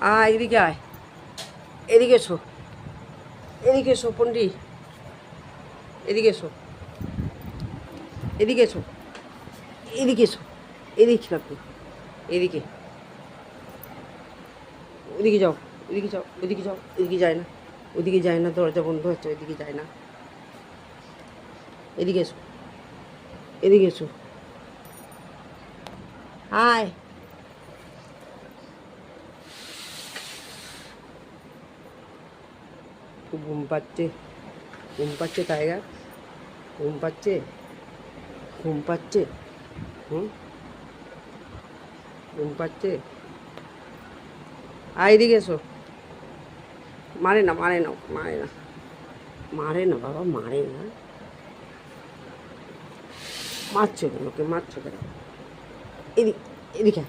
এদিকে আয়, এদিকে এসো, এদিকে এসো পন্ডি, এদিকে এসো, এদিকে এসো, এদিকে এসো, এদিকে কাকু, এদিকে, ওদিকে যাও, ওদিকে যাও, ওদিকে যাও, ওদিকে যায় না, ওদিকে যায় না, দরজা বন্ধ হচ্ছে, ওইদিকে যায় না, এদিকে এসো, এদিকে এসো, আয়, খুব ঘুম পাচ্ছে টাইগার, ঘুম পাচ্ছে, ঘুম পাচ্ছে, হুম, ঘুম পাচ্ছে, এদিকে এসো, মারে না, মারে না, মারে না, মারে না বাবা, মারে না, মারছো কেন, ওকে মারছো কেন, এদিকে, এদিকে